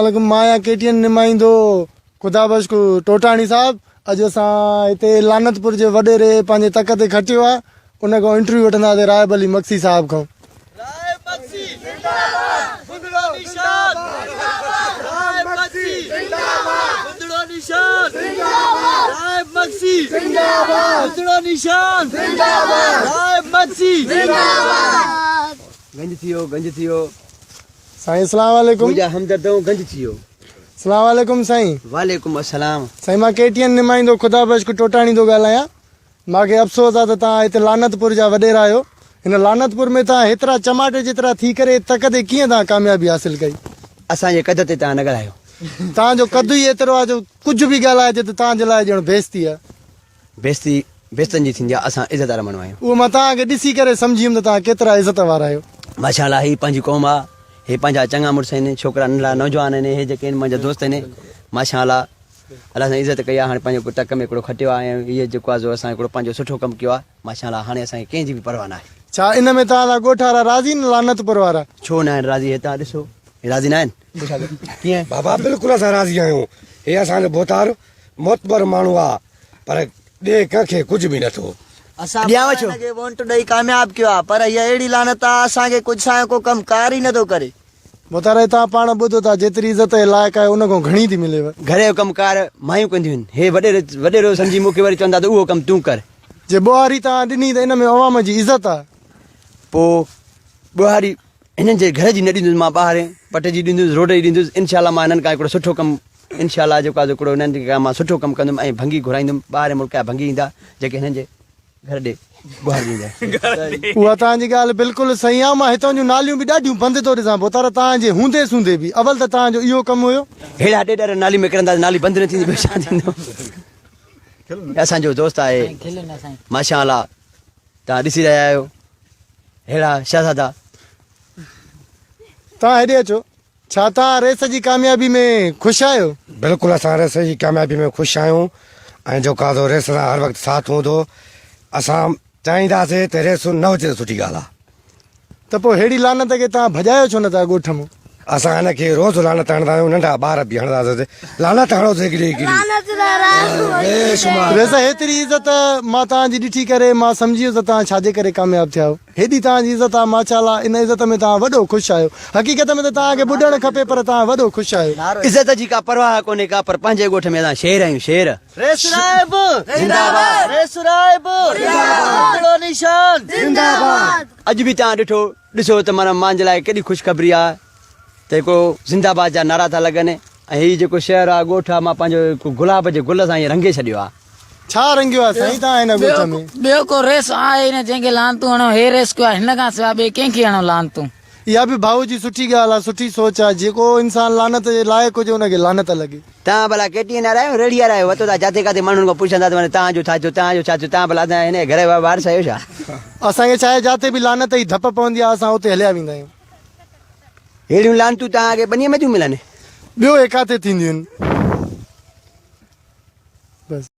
वालेकुम माया केटीएन निमाइंदो खुदा बख्श को टोटाणी साहब अॼु असां हिते लानतपुर जे वॾेरे पंहिंजे तक ते खटियो आहे उन खां इंटरव्यू वठंदासीं रायब अली मक्सी साहब खां। गंज थियो साईं अस्सलाम वालेकुम। मुंहिंजा हमदर्द गंज थियो। अस्सलाम वालेकुम साईं। वालेकुम अस्सलाम। साईं मां केटीएन निमाइंदो खुदा बख्श को टोटाणी थो ॻाल्हायां। मूंखे अफ़सोस आहे त तव्हां हिते लानतपुर जा वॾेरा आहियो। हिन लानतपुर में तव्हां हेतिरा चमाटे जेतिरा थी करे तक ते कीअं तव्हां कामयाबी हासिल कई? असांजे कद ते तव्हां न ॻाल्हायो। तव्हांजो कदु ई एतिरो आहे जो कुझु बि ॻाल्हाइजे त तव्हांजे लाइ ॼण बेइज़ती आहे। बेइज़तनि जी थींदी आहे। असां इज़तदार माण्हू आहियूं। उहो मां तव्हांखे ॾिसी करे सम्झी वियुमि त तव्हां केतिरा इज़त वारा आहियो। माशाअल्लाह ही पंहिंजी क़ौम आहे। हे पंहिंजा चङा मुड़ुस आहिनि, छोकिरा नंढड़ा नौजवान आहिनि। हे जेके आहिनि मुंहिंजा दोस्त आहिनि। माशाअल्लाह अलाह सां इज़त कई आहे। हाणे पंहिंजो टक में हिकिड़ो खटियो आहे ऐं इहो जेको आहे जो असां हिकिड़ो पंहिंजो सुठो कमु कयो आहे। माशाअल्लाह हाणे असांखे कंहिंजी बि परवाह न आहे। छा इन में तव्हां ॻोठ वारा राज़ी न लानतपुर वारा? छो न आहिनि राज़ी? हे तव्हां ॾिसो राज़ी न आहिनि। कीअं बाबा बिल्कुलु असां राज़ी आहियूं। हे असांजो बोतार मोतबर माण्हू आहे पर ॾे कंहिंखे कुझु बि नथो। असां वोट ॾेई कामयाब कयो आहे पर हीअ अहिड़ी लानत आहे असांखे कुझु असांजो को कमु कार ई नथो करे। मोतारे तव्हां पाण ॿुधो था जेतिरी इज़त जे लाइक़ु आहे उन खां घणी थी मिलेव। घर जो कमकार मायूं कंदियूं आहिनि। हे वॾेरो सम्झी मूंखे वरी चवंदा त उहो कमु तूं कर। जे ॿुहारी तव्हां ॾिनी त इन में अवाम जी इज़त आहे। पोइ ॿुहारी हिननि जे घर जी न ॾींदुसि मां ॿाहिरि पट जी ॾींदुसि रोड जी ॾींदुसि। इनशाला मां हिननि खां हिकिड़ो सुठो कमु इनशाला जेको आहे हिकिड़ो हिननि खां मां सुठो कमु कंदुमि ऐं भंगी घुराईंदुमि। ॿाहिरि मुल्क जा भंगी ईंदा जेके हिननि जे घर ॾे ॿुहारी ॾींदा। उहा तव्हांजी ॻाल्हि बिल्कुलु सही आहे। मां हितां जूं नालियूं बि ॾाढियूं बंदि थो ॾिसां बोतार तव्हांजे हूंदे सूंदे बि अवल त तव्हांजो इहो कमु हुयो। हेड़ा ॾेढ नाली में किरंदा नाली बंदि न थींदी छा थींदो। असांजो दोस्त आहे माशाअल्लाह तव्हां ॾिसी रहिया आहियो। हेड़ा शहज़ादा तव्हां हेॾे अचो। छा तव्हां रेस जी कामयाबी में ख़ुशि आहियो? बिल्कुलु असां रेस जी कामयाबी में ख़ुशि आहियूं ऐं जेका रेस सां हर वक़्तु साथ हूंदो। असां चाहींदासीं त रेस न हुजे त सुठी ॻाल्हि आहे। त पोइ हेड़ी लानत खे तव्हां भॼायो छो नथा ॻोठ मां? असां हिनखे रोज़ लानत हणंदा आहियूं। नंढा ॿार बि हणंदासीं लानत हणो रेस हेतिरी इज़त मां तव्हांजी ॾिठी करे मां सम्झी वियुसि त तव्हां छाजे करे कामयाबु थिया आहियो। हेॾी तव्हांजी इज़त आहे माशाअल्लाह। इन इज़त में तव्हां वॾो ख़ुशि आहियो। हक़ीक़त में त तव्हांखे ॿुधणु खपे पर तव्हां वॾो ख़ुशि आहियो। इज़त जी का परवाह कोन्हे का पर पंहिंजे ॻोठ में असां शेर आहियूं। शेर अॼु बि तव्हां ॾिसो त माना मुंहिंजे लाइ केॾी ख़ुशख़बरी आहे त हिकिड़ो ज़िंदाबाद जा नारा था लॻनि ऐं हीउ जेको शहर आहे ॻोठ आहे मां पंहिंजो गुलाब जे गुल सां हीअं रंगे छॾियो आहे। छा रंगियो आहे साईं तव्हां हिन ॻोठ में? ॿियो को रेस आहे न जंहिंखे लानतूं हणो। हे रेस कयो आहे हिन खां सवाइ ॿिए कंहिंखे हणो लानतूं। इहा बि भाऊ जी सुठी ॻाल्हि आहे सुठी सोच आहे। जेको इंसान लानत जे लाइक़ु हुजे हुनखे लानत लॻे। तव्हां भला केटीएन वारा आहियो रेड़ी वारा आहियो वतो था जाते काथे माण्हुनि खां पुछंदा त तव्हांजो छा थियो तव्हांजो छा थियो। तव्हां भला हिन घर जा वारस आहियो छा? असांखे छा आहे जाते बि लानत जी धप पवंदी आहे असां उते हलिया वेंदा आहियूं। अहिड़ियूं लानतूं तव्हांखे ॿनीअ में थियूं मिलनि? ॿियो एकाते थींदियूं आहिनि बसि।